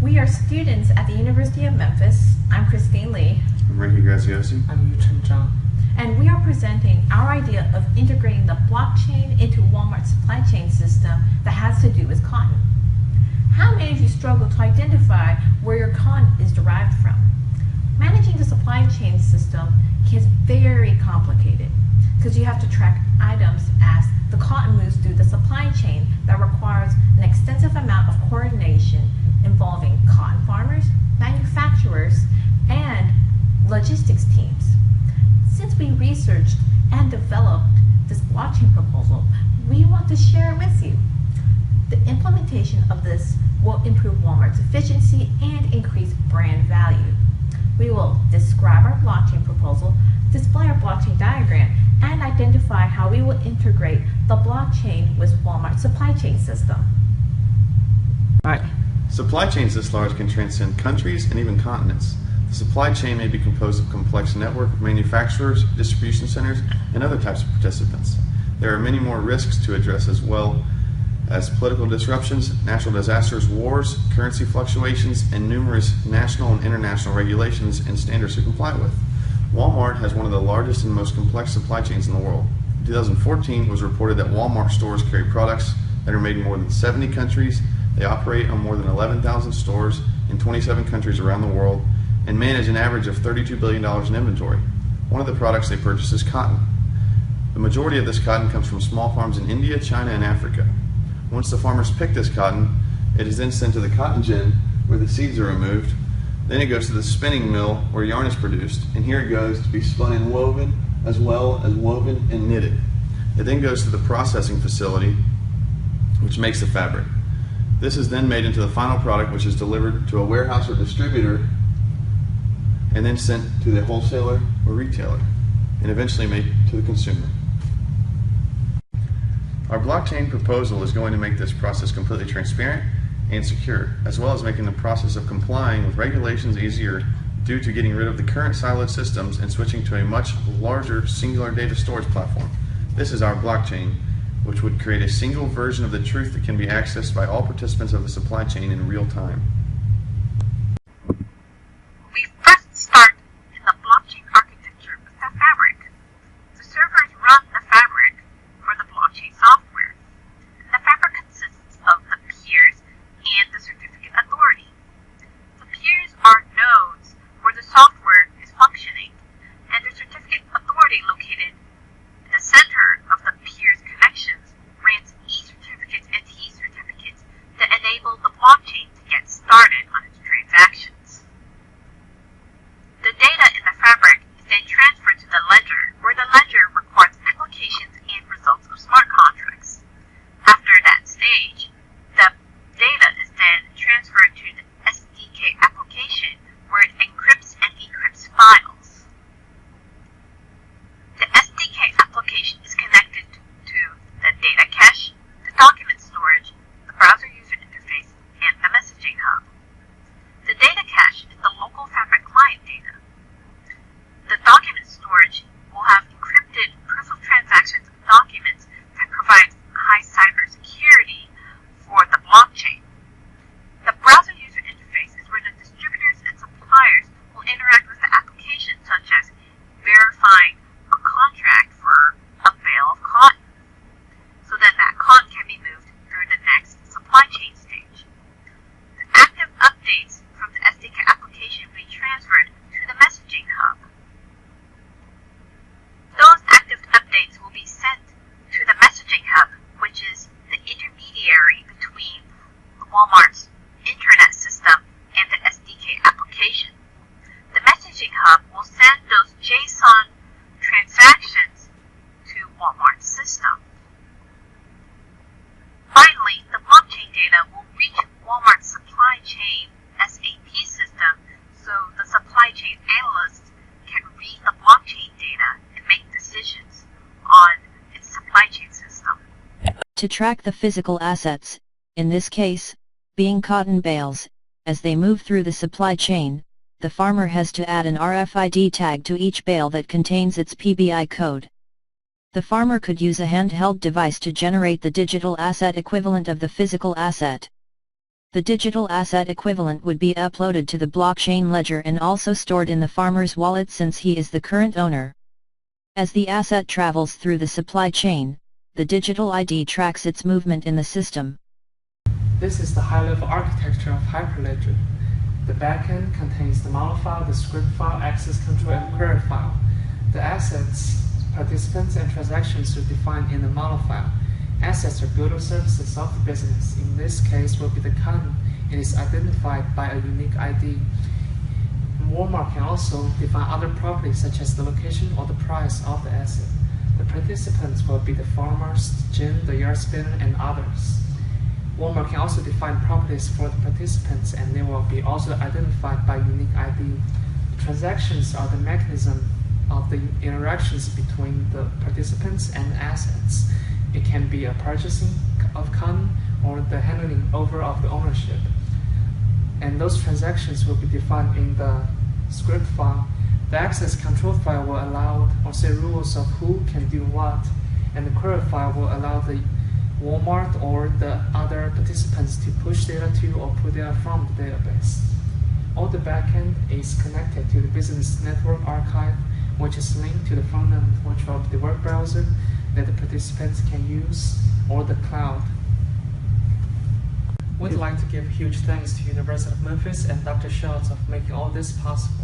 We are students at the University of Memphis. I'm Christine Lee. I'm Ricky Graziosi. I'm Yuchen Zhang. And we are presenting our idea of integrating the blockchain into Walmart's supply chain system that has to do with cotton. How many of you struggle to identify where your cotton is derived from? Managing the supply chain system is very complicated because you have to track items as the cotton moves through the supply chain that requires an extensive amount of coordination involving cotton farmers, manufacturers, and logistics teams. Since we researched and developed this blockchain proposal, we want to share it with you. The implementation of this will improve Walmart's efficiency and increase brand value. We will describe our blockchain proposal, display our blockchain diagram, and identify how we will integrate the blockchain with Walmart's supply chain system. All right. Supply chains this large can transcend countries and even continents. The supply chain may be composed of a complex network of manufacturers, distribution centers, and other types of participants. There are many more risks to address, as well as political disruptions, natural disasters, wars, currency fluctuations, and numerous national and international regulations and standards to comply with. Walmart has one of the largest and most complex supply chains in the world. In 2014, it was reported that Walmart stores carry products that are made in more than 70 countries. They operate on more than 11,000 stores in 27 countries around the world and manage an average of $32 billion in inventory. One of the products they purchase is cotton. The majority of this cotton comes from small farms in India, China, and Africa. Once the farmers pick this cotton, it is then sent to the cotton gin where the seeds are removed. Then it goes to the spinning mill where yarn is produced, and here it goes to be spun and woven, as well as woven and knitted. It then goes to the processing facility, which makes the fabric. This is then made into the final product, which is delivered to a warehouse or distributor, and then sent to the wholesaler or retailer, and eventually made to the consumer. Our blockchain proposal is going to make this process completely transparent and secure, as well as making the process of complying with regulations easier due to getting rid of the current siloed systems and switching to a much larger singular data storage platform. This is our blockchain, which would create a single version of the truth that can be accessed by all participants of the supply chain in real time. We first start in the blockchain architecture with the fabric. The servers run the fabric for the blockchain software. The fabric consists of the peers and the certificate authority. The peers are nodes where the software is functioning, and the certificate authority located in the center of the peers connections grants e-certificates and t-certificates that enable the blockchain to get started on its transactions. The data in the fabric is then transferred to the ledger, where the ledger records applications and results of smart contracts. After that stage, the data is then transferred to the SDK application, where it encrypts and decrypts files. The SDK application is connected to the data cache, the document storage, the browser user interface, and the messaging hub. The data cache is the local fabric client data. The document storage will have encrypted proof of transactions of documents that provides high cybersecurity for the blockchain. The browser user interface is where the distributors and suppliers will interact with the application, such as verifying a contract for a bale of cotton, so then that cotton can be moved through the next supply chain stage. The active updates from the SDK application will be transferred to the messaging hub. Those active updates will be sent to the messaging hub, which is the intermediary between Walmart's internet system and the SDK application. The messaging hub will send those JSON transactions to Walmart's system. Finally, the blockchain data will reach Walmart's supply chain SAP system, so the supply chain analysts can read the blockchain data and make decisions on its supply chain system. To track the physical assets, in this case, being cotton bales, as they move through the supply chain, the farmer has to add an RFID tag to each bale that contains its PBI code. The farmer could use a handheld device to generate the digital asset equivalent of the physical asset. The digital asset equivalent would be uploaded to the blockchain ledger and also stored in the farmer's wallet since he is the current owner. As the asset travels through the supply chain, the digital ID tracks its movement in the system. This is the high-level architecture of Hyperledger. The backend contains the model file, the script file, access control, and query file. The assets, participants, and transactions are defined in the model file. Assets are goods or services of the business. In this case, will be the cotton. It is identified by a unique ID. Walmart can also define other properties such as the location or the price of the asset. The participants will be the farmers, gin, the yard spinner, and others. Walmart can also define properties for the participants, and they will be also identified by unique ID. Transactions are the mechanism of the interactions between the participants and assets. It can be a purchasing of cotton or the handing over of the ownership. And those transactions will be defined in the script file. The access control file will allow or say rules of who can do what, and the query file will allow the Walmart or the other participants to push data to or pull data from the database. All the backend is connected to the business network archive, which is linked to the front end, which will be the web browser that the participants can use, or the cloud. We'd like to give huge thanks to University of Memphis and Dr. Schultz of making all this possible.